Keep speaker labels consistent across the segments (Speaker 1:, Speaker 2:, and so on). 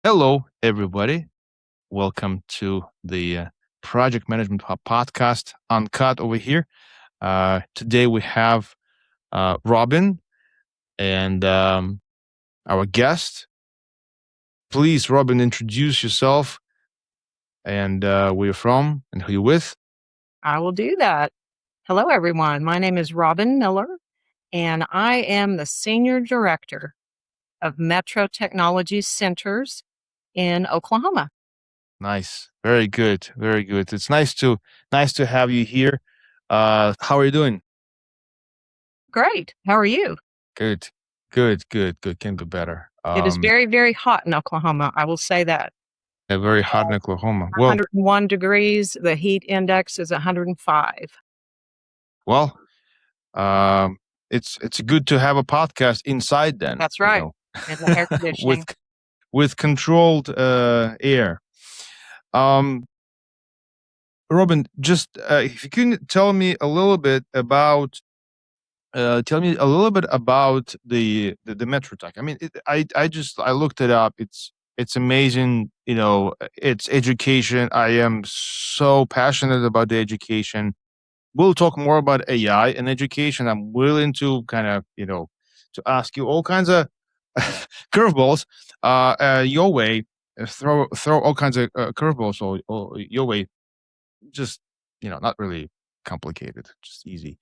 Speaker 1: Hello, everybody. Welcome to the Project Management Podcast Uncut over here. Today we have Robin and our guest. Please, Robin, introduce yourself and where you're from and who you're with.
Speaker 2: I will do that. Hello, everyone. My name is Robin Miller, and I am the Senior Director of Metro Technology Centers in Oklahoma.
Speaker 1: Nice, very good, very good. It's nice to have you here. How are you doing?
Speaker 2: Great. How are you?
Speaker 1: Good, good. Can be better.
Speaker 2: It is very, very hot in Oklahoma. I will say that.
Speaker 1: Very hot in Oklahoma. Well,
Speaker 2: 101 degrees. The heat index is 105.
Speaker 1: Well, it's good to have a podcast inside then,
Speaker 2: That's right. And the air conditioning.
Speaker 1: with controlled air. Um, Robin, just if you can tell me a little bit about the MetroTech. I mean, I looked it up. It's amazing. It's education. I am so passionate about the education. We'll talk more about AI and education. I'm willing to kind of, to ask you all kinds of curveballs your way, throw all kinds of curveballs your way. Just, not really complicated, just easy.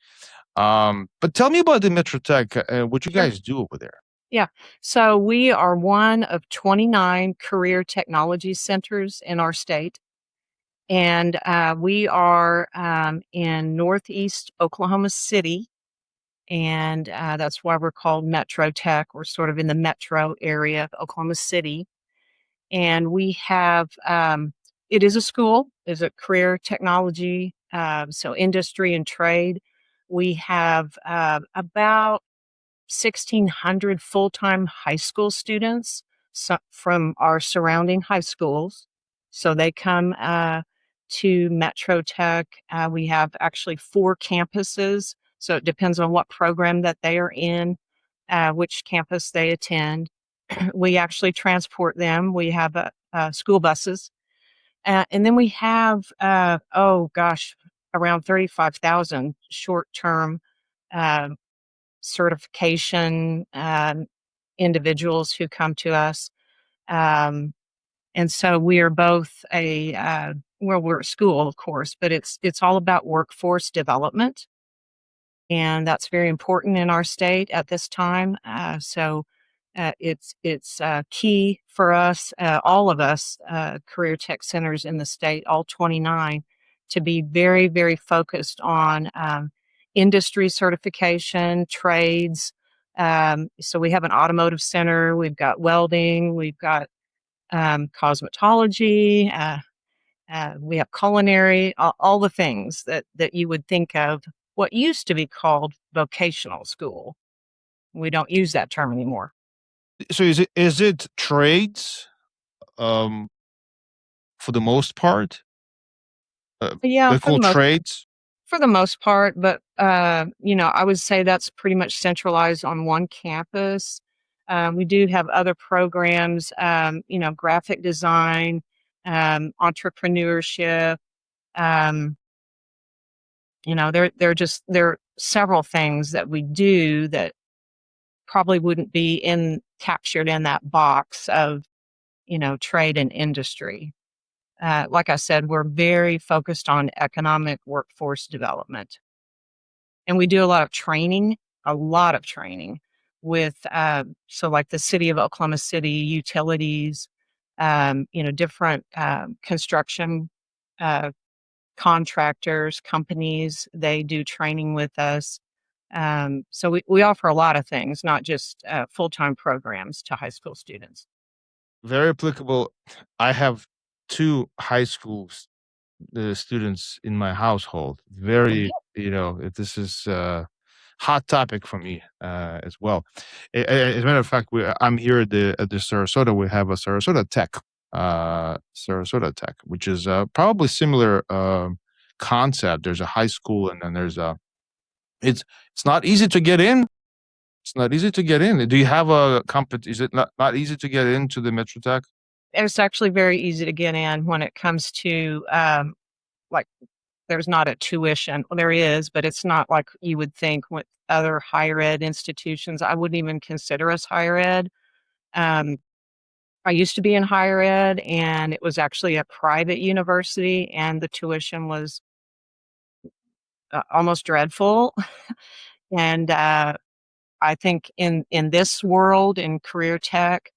Speaker 1: But tell me about the Metro Tech, what you
Speaker 2: Sure.
Speaker 1: guys do over there.
Speaker 2: Yeah. So we are one of 29 career technology centers in our state. And we are in Northeast Oklahoma City. And that's why we're called Metro Tech. We're sort of in the metro area of Oklahoma City. And we have, it is a school, is a career technology, so industry and trade. We have about 1,600 full-time high school students from our surrounding high schools. So they come to Metro Tech. We have actually 4 campuses. So it depends on what program that they are in, which campus they attend. We actually transport them. We have school buses. And then we have, around 35,000 short-term certification individuals who come to us. And so we are both we're a school, of course, but it's all about workforce development. And that's very important in our state at this time. It's key for us, all of us, career tech centers in the state, all 29, to be very, very focused on industry certification, trades. So we have an automotive center, we've got welding, we've got cosmetology, we have culinary, all the things that you would think of what used to be called vocational school. We don't use that term anymore.
Speaker 1: So is it trades, um, for the most part?
Speaker 2: Yeah,
Speaker 1: They're called trades?
Speaker 2: for the most part, but I would say that's pretty much centralized on one campus. We do have other programs, graphic design, entrepreneurship. Um, there are several things that we do that probably wouldn't be captured in that box of, trade and industry. Like I said, we're very focused on economic workforce development. And we do a lot of training with, so like the city of Oklahoma City, utilities, different construction contractors, companies, they do training with us. So we offer a lot of things, not just full-time programs to high school students.
Speaker 1: Very applicable. I have 2 high school students in my household. Very, this is a hot topic for me as well. As a matter of fact, I'm here at the Sarasota. We have a Sarasota Tech, which is probably similar concept. There's a high school, and then there's a. It's not easy to get in. It's not easy to get in. Do you have a compet? Is it not easy to get into the Metro Tech?
Speaker 2: It's actually very easy to get in when it comes to, like, there's not a tuition. Well, there is, but it's not like you would think with other higher ed institutions. I wouldn't even consider us higher ed. Um, I used to be in higher ed, and it was actually a private university, and the tuition was, almost dreadful. And, I think in this world, in career tech,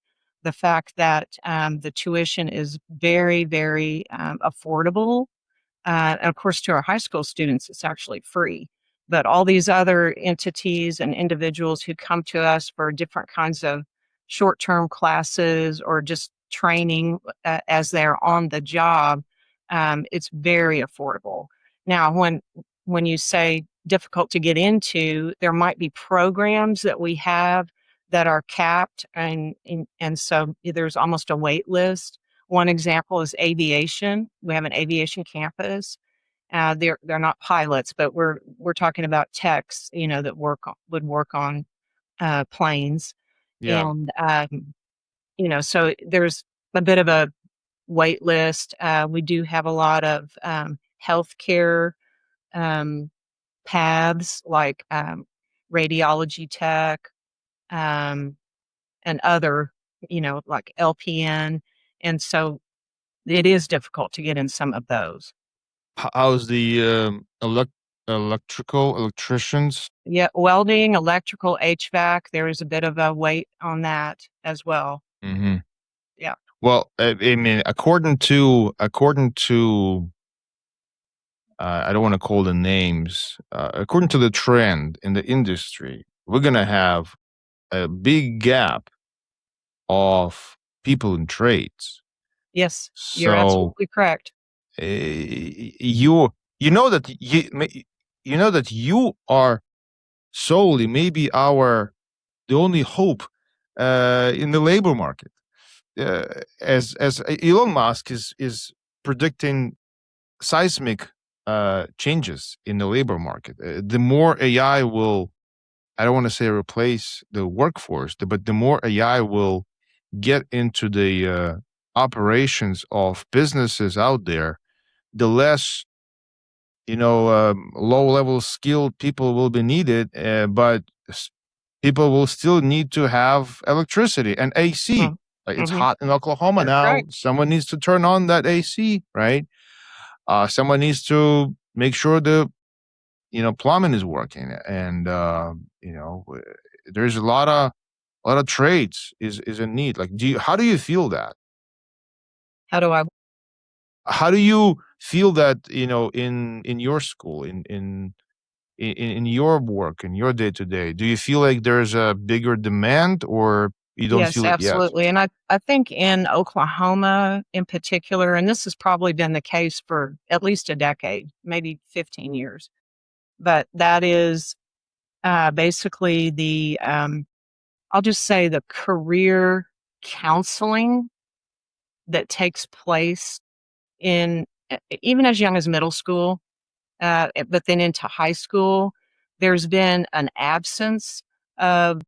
Speaker 2: the fact that, the tuition is very, very, affordable. And of course, to our high school students, it's actually free. But all these other entities and individuals who come to us for different kinds of short term classes or just training as they're on the job, it's very affordable. Now, when you say difficult to get into, there might be programs that we have that are capped, and so there's almost a wait list. One example is aviation. We have an aviation campus. They're not pilots, but we're talking about techs, that would work on planes,
Speaker 1: Yeah.
Speaker 2: and so there's a bit of a wait list. We do have a lot of healthcare um, paths like radiology tech um, and other, like LPN, and so it is difficult to get in some of those.
Speaker 1: How's the electricians?
Speaker 2: Yeah, welding, electrical, HVAC, there is a bit of a wait on that as well.
Speaker 1: Hmm.
Speaker 2: Yeah.
Speaker 1: Well, I mean, according to I don't want to call the names. According to the trend in the industry, we're gonna have a big gap of people in trades.
Speaker 2: Yes, you're
Speaker 1: So
Speaker 2: absolutely correct.
Speaker 1: you know that you know that you are solely maybe our the only hope in the labor market. As Elon Musk is predicting seismic changes in the labor market. The more AI will, I don't want to say replace the workforce, but the more AI will get into the operations of businesses out there, the less low level skilled people will be needed, but people will still need to have electricity and AC.
Speaker 2: Mm.
Speaker 1: Like it's
Speaker 2: Mhm.
Speaker 1: hot in Oklahoma
Speaker 2: You're
Speaker 1: now.
Speaker 2: correct.
Speaker 1: Someone needs to turn on that AC, right? Someone needs to make sure the plumbing is working, and there's a lot of trades is in need. Like, how do you feel that?
Speaker 2: How do I
Speaker 1: How do you feel that in your school, in your work, in your day to day? Do you feel like there's a bigger demand, or you don't
Speaker 2: Yes,
Speaker 1: feel it yet?
Speaker 2: absolutely, and I think in Oklahoma in particular, and this has probably been the case for at least a decade, maybe 15 years, but that is, basically I'll just say the career counseling that takes place in even as young as middle school, but then into high school, there's been an absence of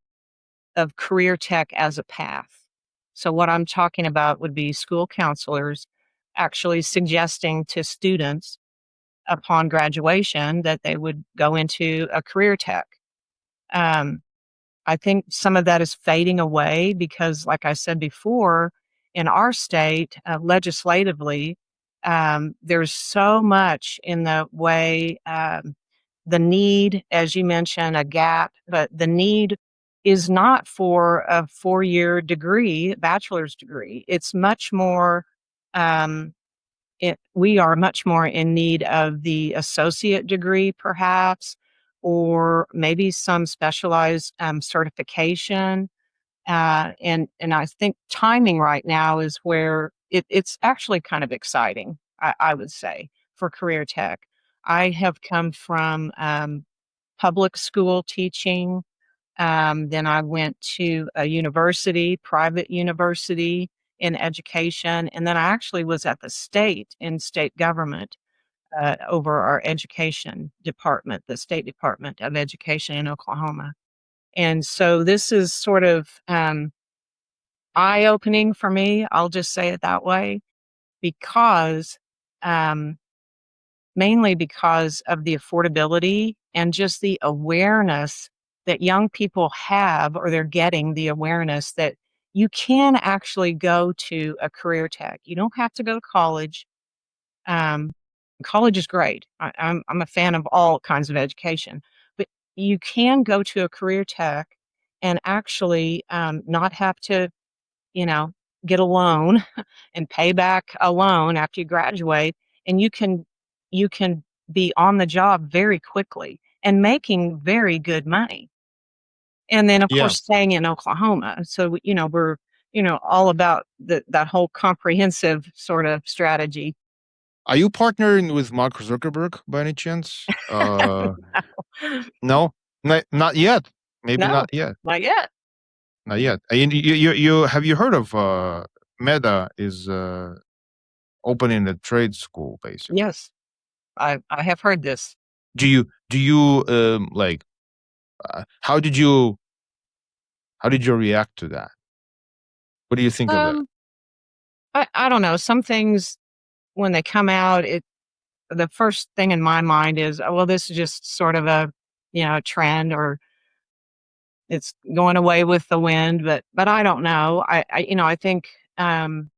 Speaker 2: career tech as a path. So what I'm talking about would be school counselors actually suggesting to students upon graduation that they would go into a career tech. Um, I think some of that is fading away because, like I said before, in our state, legislatively, there's so much in the way the need, as you mentioned, a gap, but the need is not for a 4-year degree, bachelor's degree. It's much more. Um, we are much more in need of the associate degree, perhaps, or maybe some specialized certification. And I think timing right now is where it's actually kind of exciting. I would say for career tech. I have come from public school teaching. Then I went to a university, private university in education. And then I actually was at the state in state government over our education department, the State Department of Education in Oklahoma. And so this is sort of eye-opening for me. I'll just say it that way because, um, mainly because of the affordability and just the awareness that young people have, or they're getting the awareness that you can actually go to a career tech. You don't have to go to college. Um, College is great. I'm a fan of all kinds of education, but you can go to a career tech and actually not have to, you know, get a loan and pay back a loan after you graduate, and you can be on the job very quickly and making very good money. And then, of
Speaker 1: Yeah.
Speaker 2: course, staying in Oklahoma. So, we're, all about that whole comprehensive sort of strategy.
Speaker 1: Are you partnering with Mark Zuckerberg by any chance? No, not yet. Maybe
Speaker 2: No,
Speaker 1: not yet.
Speaker 2: not yet.
Speaker 1: Not yet. You have you heard of Meta is opening a trade school basically.
Speaker 2: Yes, I have heard this.
Speaker 1: Do you like how did you react to that? What do you think of that?
Speaker 2: Um, I don't know. Some things when they come out, the first thing in my mind is, oh, well, this is just sort of a, trend, or it's going away with the wind. But I don't know. I think, in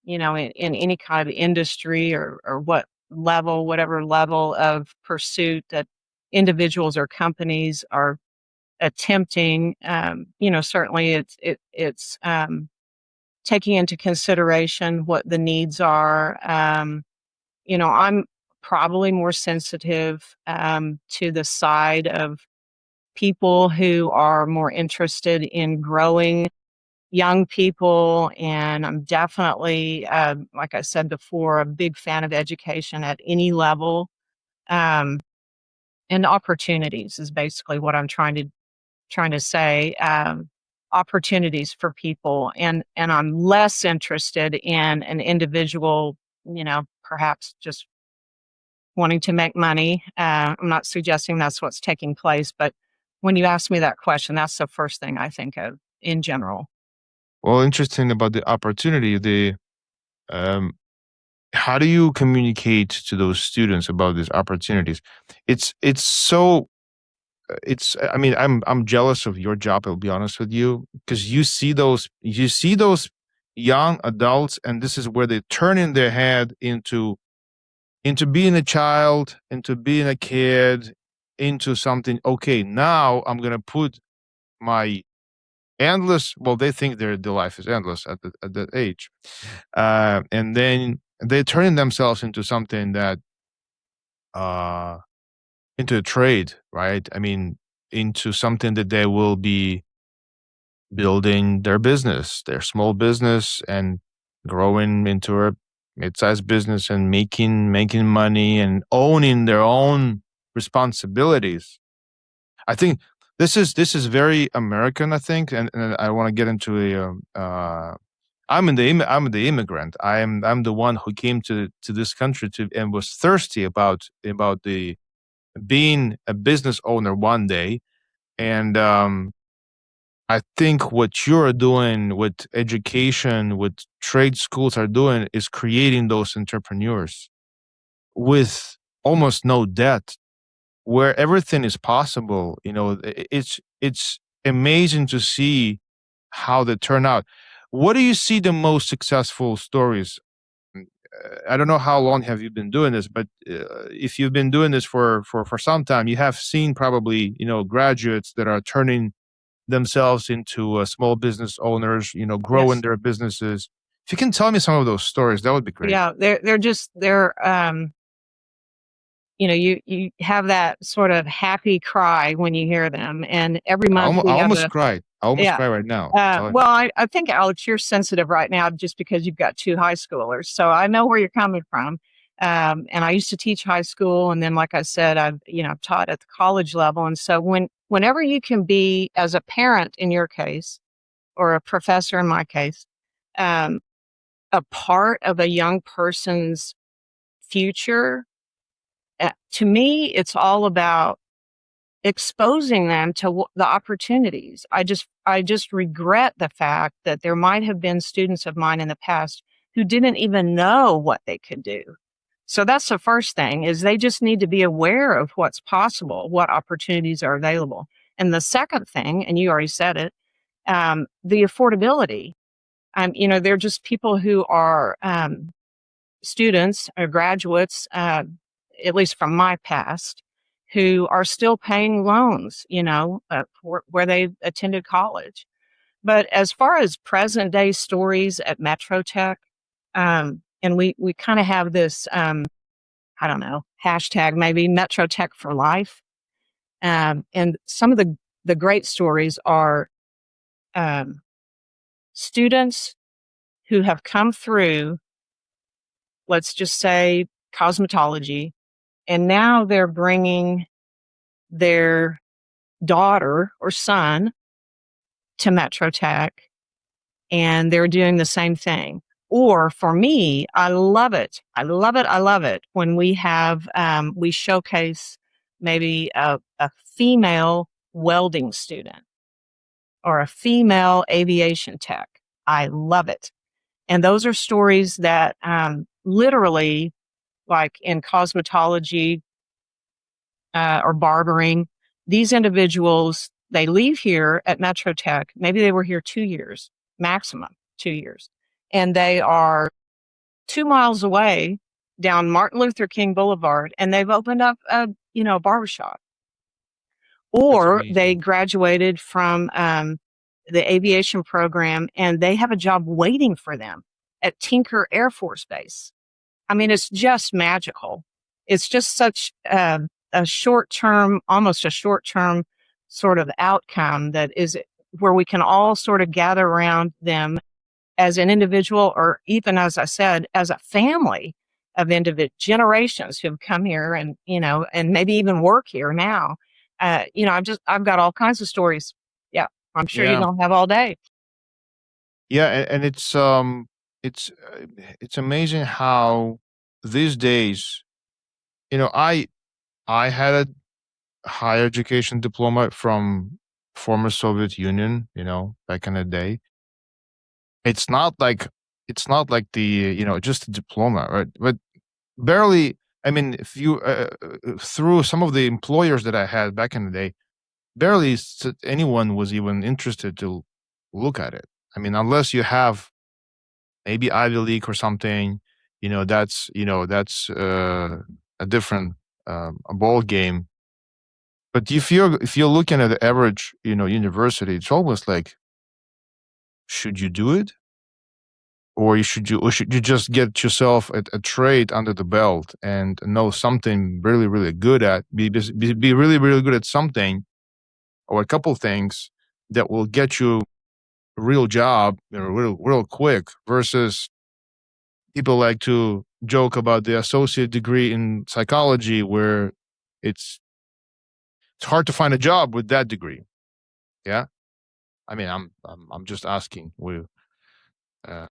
Speaker 2: any kind of industry, or whatever level of pursuit that individuals or companies are attempting, certainly it's taking into consideration what the needs are. I'm probably more sensitive to the side of people who are more interested in growing young people. And I'm definitely, like I said before, a big fan of education at any level. Um, and opportunities is basically what I'm trying to say. Opportunities for people, and I'm less interested in an individual, perhaps just wanting to make money. I'm not suggesting that's what's taking place, but when you ask me that question, that's the first thing I think of in general.
Speaker 1: Well, interesting about the opportunity. The um, how do you communicate to those students about these opportunities? It's so it's I mean I'm jealous of your job. I'll be honest with you because you see those young adults, and this is where they turn in their head into being a child, into being a kid, into something. Okay, now I'm gonna put my endless. Well, they think their life is endless at that age, and then they turn themselves into something that uh into a trade, right? I mean, into something that they will be building their business, their small business, and growing into a mid-sized business and making money and owning their own responsibilities. I think this is very American, I think, and I want to get into a I'm the immigrant. I'm the one who came to this country to and was thirsty about the being a business owner one day. And I think what you're doing with education, with trade schools are doing is creating those entrepreneurs with almost no debt, where everything is possible. It's amazing to see how they turn out. What do you see the most successful stories? I don't know how long have you been doing this, but if you've been doing this for some time, you have seen probably graduates that are turning themselves into small business owners, growing
Speaker 2: Yes.
Speaker 1: their businesses. If you can tell me some of those stories, that would be great.
Speaker 2: Yeah, you have that sort of happy cry when you hear them, and every
Speaker 1: I
Speaker 2: month
Speaker 1: almost, I
Speaker 2: we have
Speaker 1: almost
Speaker 2: a
Speaker 1: cried. I almost
Speaker 2: yeah.
Speaker 1: cry right now. I'm telling
Speaker 2: Well, I think, Alex, you're sensitive right now just because you've got 2 high schoolers, so I know where you're coming from. And I used to teach high school, and then, like I said, I've taught at the college level, and so whenever you can be, as a parent in your case, or a professor in my case, um, a part of a young person's future, to me, it's all about exposing them to the opportunities. I just regret the fact that there might have been students of mine in the past who didn't even know what they could do. So that's the first thing, is they just need to be aware of what's possible, what opportunities are available. And the second thing, and you already said it, the affordability. They're just people who are students or graduates, at least from my past, who are still paying loans, where they attended college. But as far as present day stories at Metro Tech, and we kind of have this, I don't know, hashtag maybe Metro Tech for life. And some of the great stories are um, students who have come through, let's just say, cosmetology, and now they're bringing their daughter or son to Metro Tech, and they're doing the same thing. Or for me, I love it. I love it. I love it when we showcase maybe a female welding student or a female aviation tech. I love it. And those are stories that literally, like in cosmetology or barbering, these individuals, they leave here at Metro Tech. Maybe they were here 2 years, maximum 2 years. And they are 2 miles away down Martin Luther King Boulevard, and they've opened up a barbershop.
Speaker 1: That's
Speaker 2: Or they
Speaker 1: amazing.
Speaker 2: graduated from the aviation program, and they have a job waiting for them at Tinker Air Force Base. I mean, it's just magical. It's just such a short term, almost a short term sort of outcome that is where we can all sort of gather around them as an individual, or even, as I said, as a family of generations who have come here and maybe even work here now. I've got all kinds of stories. Yeah, I'm sure you
Speaker 1: Yeah.
Speaker 2: don't have all day.
Speaker 1: Yeah, and it's it's amazing how these days, I had a higher education diploma from former Soviet Union, back in the day. It's not like it's not like the, just a diploma, right? But barely, I mean, if you through some of the employers that I had back in the day, barely anyone was even interested to look at it. I mean, unless you have maybe Ivy League or something, that's a different a ball game. But if you're looking at the average, university, it's almost like, should you do it, or should you just get yourself a trade under the belt and know something really really good at be really really good at something, or a couple things that will get you a real job, real quick, versus people like to joke about the associate degree in psychology, where it's it's hard to find a job with that degree. Yeah, I mean, I'm just asking. Uh,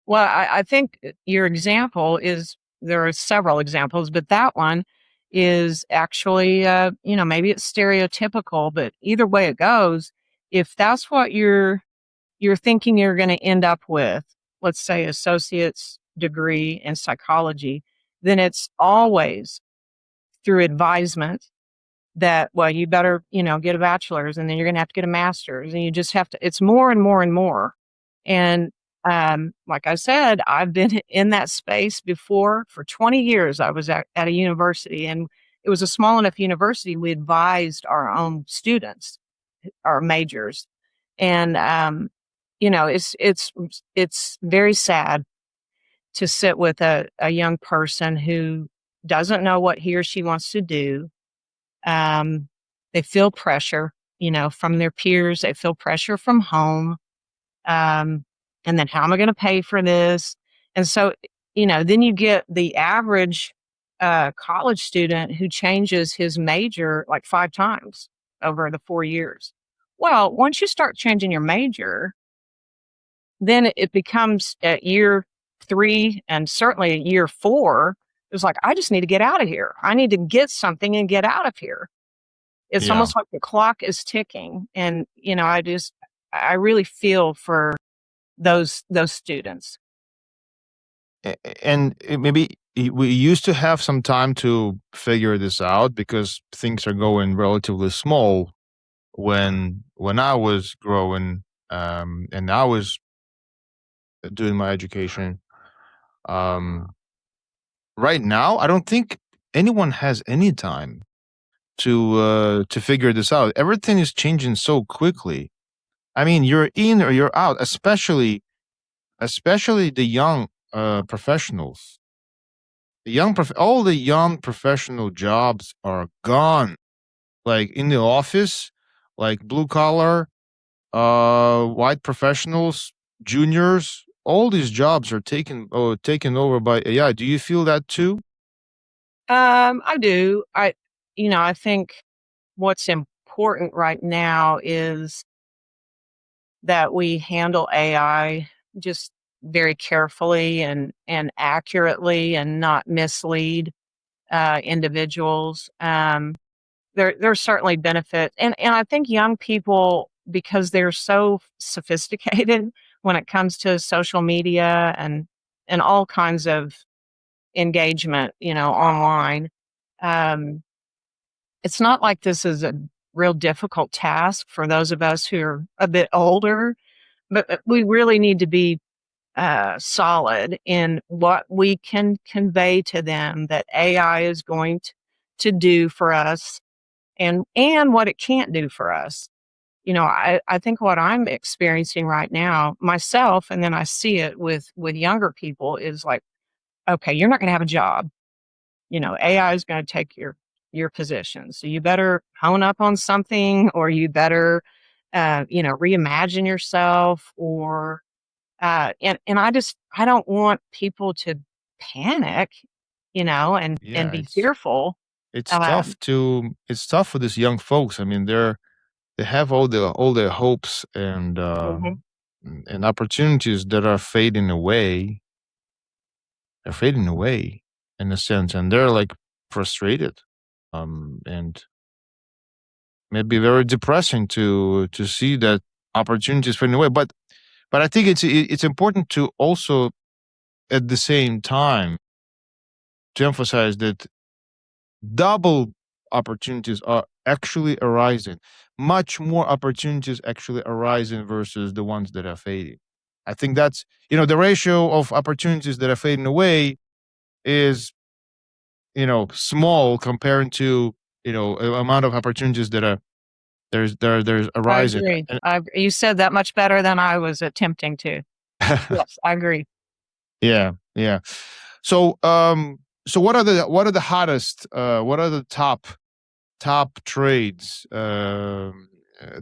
Speaker 2: Well, I think your example is, there are several examples, but that one is actually, maybe it's stereotypical, but either way it goes, if that's what you're thinking you're going to end up with, let's say associate's degree in psychology, then it's always through advisement that, well, you better, get a bachelor's, and then you're going to have to get a master's, and you just have to, it's more and more and more. And like I said, I've been in that space before. For 20 years, I was at a university, and it was a small enough university. We advised our own students, our majors. And, it's very sad to sit with a young person who doesn't know what he or she wants to do. They feel pressure, from their peers. They feel pressure from home. Um, and then how am I going to pay for this? And so, then you get the average college student who changes his major like 5 times over the 4 years. Well, once you start changing your major, then it becomes at year 3 and certainly at year 4. It's like, I just need to get out of here. I need to get something and get out of here. it's
Speaker 1: Yeah.
Speaker 2: almost like the clock is ticking. And, I really feel for those students.
Speaker 1: And maybe we used to have some time to figure this out because things are going relatively small when I was growing, and I was doing my education. Um, right now, I don't think anyone has any time to figure this out. Everything is changing so quickly. I mean, you're in or you're out, especially the young professionals. All the young professional jobs are gone. Like in the office, like blue collar, white professionals, juniors, all these jobs are taken over by AI. Do you feel that too?
Speaker 2: I do. I think what's important right now is that we handle AI just very carefully and accurately and not mislead individuals. There's certainly benefit, and I think young people, because they're so sophisticated when it comes to social media and all kinds of engagement, online. Um, it's not like this is a real difficult task for those of us who are a bit older, but we really need to be solid in what we can convey to them that AI is going to do for us and what it can't do for us. I think what I'm experiencing right now myself, and then I see it with younger people, is like, okay, you're not going to have a job. AI is going to take your position. So you better hone up on something, or you better, reimagine yourself, or and I don't want people to panic, and
Speaker 1: Yeah,
Speaker 2: be fearful. Um,
Speaker 1: it's tough for these young folks. I mean, they have all their hopes
Speaker 2: mhm.
Speaker 1: and opportunities that are fading away. They're fading away in a sense, and they're like frustrated. And maybe very depressing to see that opportunities fading away. But I think it's important to also at the same time to emphasize that double opportunities are actually arising. Much more opportunities actually arising versus the ones that are fading. I think that's the ratio of opportunities that are fading away is small comparing to amount of opportunities that are there's
Speaker 2: I
Speaker 1: arising.
Speaker 2: agree.
Speaker 1: And
Speaker 2: You said that much better than I was attempting to. Yes, I agree.
Speaker 1: yeah, yeah. So what are the hottest what are the top trades,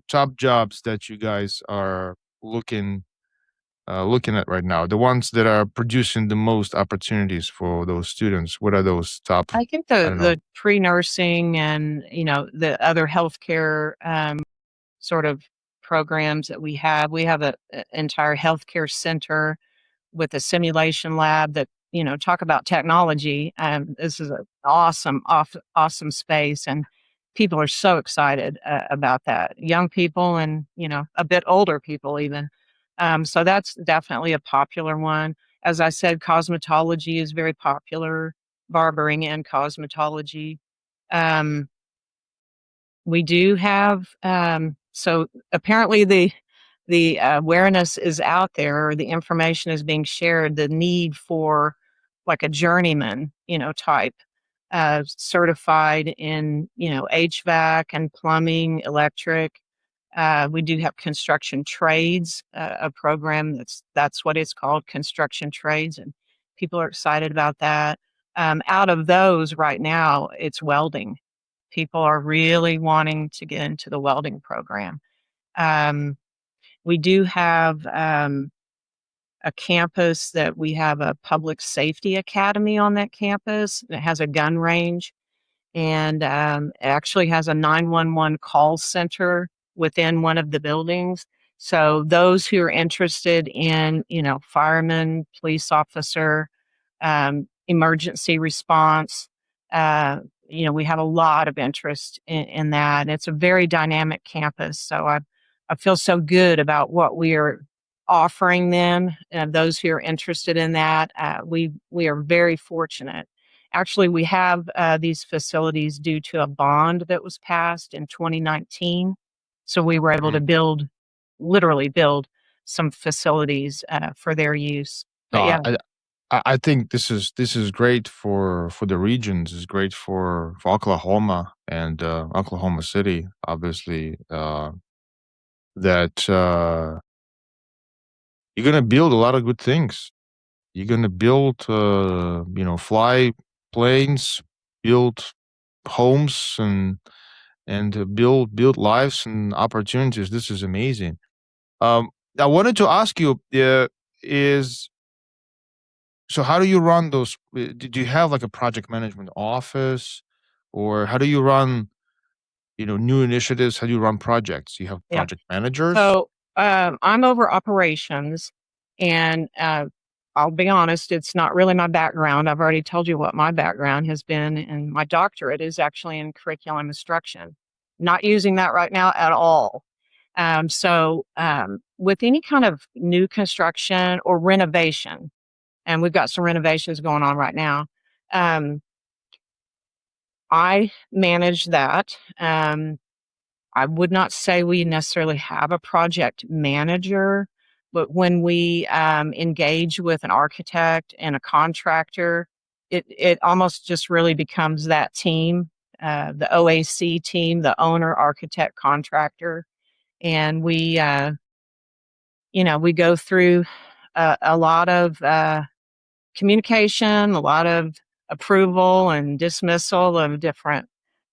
Speaker 1: top jobs that you guys are looking at right now? The ones that are producing the most opportunities for those students. What are those top?
Speaker 2: I think
Speaker 1: I
Speaker 2: the
Speaker 1: don't know.
Speaker 2: the pre-nursing and, the other healthcare, sort of programs that we have a entire healthcare center with a simulation lab that, talk about technology. This is an awesome space, and people are so excited about that. Young people and, a bit older people even. So that's definitely a popular one. As I said, cosmetology is very popular, barbering and cosmetology. Um, we do have, so apparently the awareness is out there, or the information is being shared, the need for like a journeyman, type, certified in, HVAC and plumbing, electric. We do have construction trades, a program that's what it's called, construction trades, and people are excited about that. Out of those right now, it's welding. People are really wanting to get into the welding program. Um, we do have a campus that we have a public safety academy on that campus that has a gun range, and it actually has a 911 call center within one of the buildings. So those who are interested in, firemen, police officer, emergency response, we have a lot of interest in that. And it's a very dynamic campus. So I feel so good about what we are offering them and those who are interested in that. We are very fortunate. Actually, we have these facilities due to a bond that was passed in 2019. So we were able to
Speaker 1: Mm.
Speaker 2: literally build some facilities for their use.
Speaker 1: No,
Speaker 2: But yeah,
Speaker 1: I think this is great for the regions. It's great for Oklahoma and Oklahoma City, obviously. That you're gonna build a lot of good things. You're gonna build, fly planes, build homes, and build lives and opportunities. This is amazing. Um, I wanted to ask you, is so how do you run those? Do you have like a project management office, or how do you run, new initiatives? How do you run projects? You have
Speaker 2: yeah.
Speaker 1: project managers.
Speaker 2: So, I'm over operations, and, I'll be honest, it's not really my background. I've already told you what my background has been, and my doctorate is actually in curriculum instruction. Not using that right now at all. With any kind of new construction or renovation, and we've got some renovations going on right now, um, I manage that. I would not say we necessarily have a project manager, but when we engage with an architect and a contractor, it almost just really becomes that team, the OAC team, the owner, architect, contractor, and we go through a lot of communication, a lot of approval and dismissal of different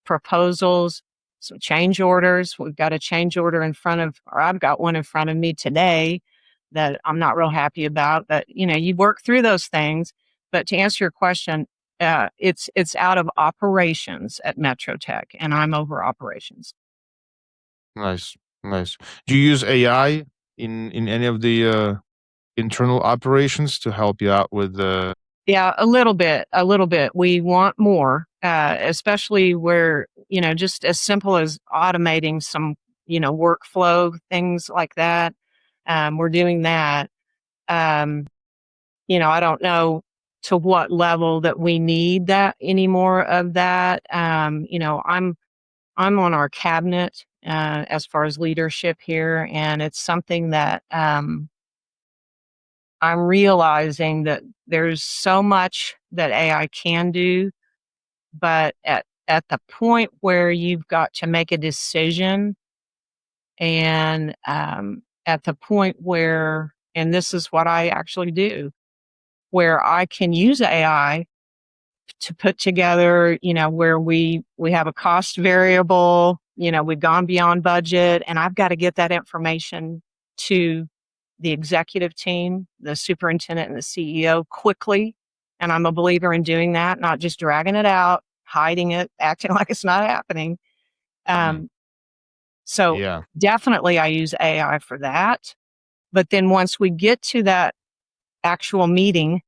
Speaker 2: proposals, some change orders. We've got a change order or I've got one in front of me today that I'm not real happy about. But you work through those things. But to answer your question, it's out of operations at Metro Tech, and I'm over operations.
Speaker 1: Nice, nice. Do you use AI in any of the internal operations to help you out with the?
Speaker 2: Yeah, a little bit, a little bit. We want more, especially where, just as simple as automating some, workflow, things like that. We're doing that. Um, I don't know to what level that we need that any more of that. I'm on our cabinet as far as leadership here, and it's something that I'm realizing that there's so much that AI can do, but at the point where you've got to make a decision and at the point where, and this is what I actually do, where I can use AI to put together, where we have a cost variable, we've gone beyond budget, and I've got to get that information to the executive team, the superintendent and the CEO quickly. And I'm a believer in doing that, not just dragging it out, hiding it, acting like it's not happening.
Speaker 1: Mm,
Speaker 2: Um, so
Speaker 1: yeah,
Speaker 2: definitely I use AI for that. But then once we get to that actual meeting,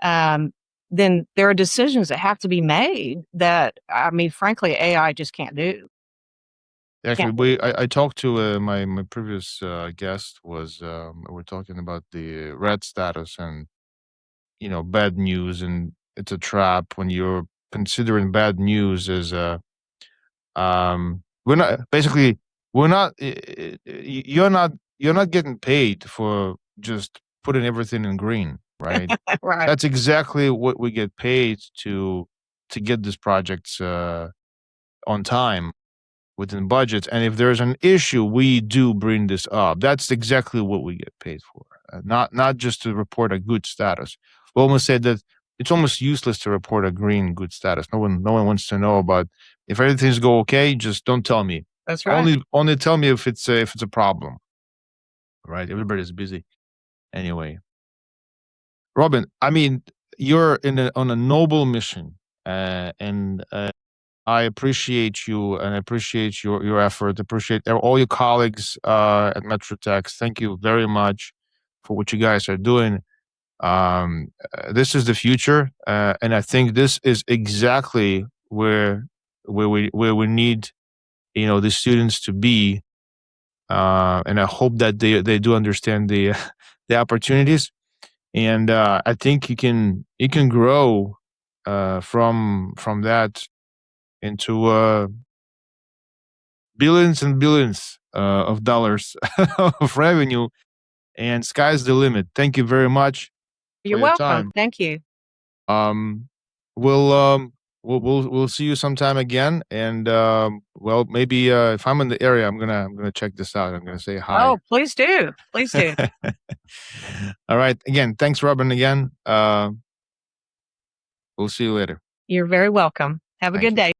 Speaker 2: um, then there are decisions that have to be made that, I mean, frankly, AI just can't do.
Speaker 1: actually,
Speaker 2: Can't do.
Speaker 1: I talked to my previous guest was we're talking about the red status and bad news, and it's a trap when you're considering bad news as a we're not basically we're not you're not getting paid for just putting everything in green, right?
Speaker 2: Right.
Speaker 1: That's exactly what we get paid to get these projects on time within budgets. And if there's an issue, we do bring this up. That's exactly what we get paid for. Not just to report a good status. We almost said that it's almost useless to report a green good status. No one wants to know about if everything's go okay. Just don't tell me.
Speaker 2: That's right.
Speaker 1: Only tell me if it's a problem. Right? Everybody's busy anyway. Robin, I mean, you're on a noble mission, and I appreciate you and I appreciate your effort. Appreciate all your colleagues at Metro Tech. Thank you very much for what you guys are doing. This is the future, and I think this is exactly where we need the students to be, and I hope that they do understand the the opportunities. And I think you can grow from that into billions and billions of dollars of revenue, and sky's the limit. Thank you very much for
Speaker 2: You're
Speaker 1: your
Speaker 2: welcome.
Speaker 1: time.
Speaker 2: Thank you.
Speaker 1: Um, we'll see you sometime again, and well, maybe if I'm in the area, I'm gonna check this out. I'm gonna say hi.
Speaker 2: Oh, please do. Please do.
Speaker 1: All right. Again, thanks, Robin. Again, we'll see you later.
Speaker 2: You're very welcome. Have a
Speaker 1: Thank
Speaker 2: good
Speaker 1: you.
Speaker 2: day.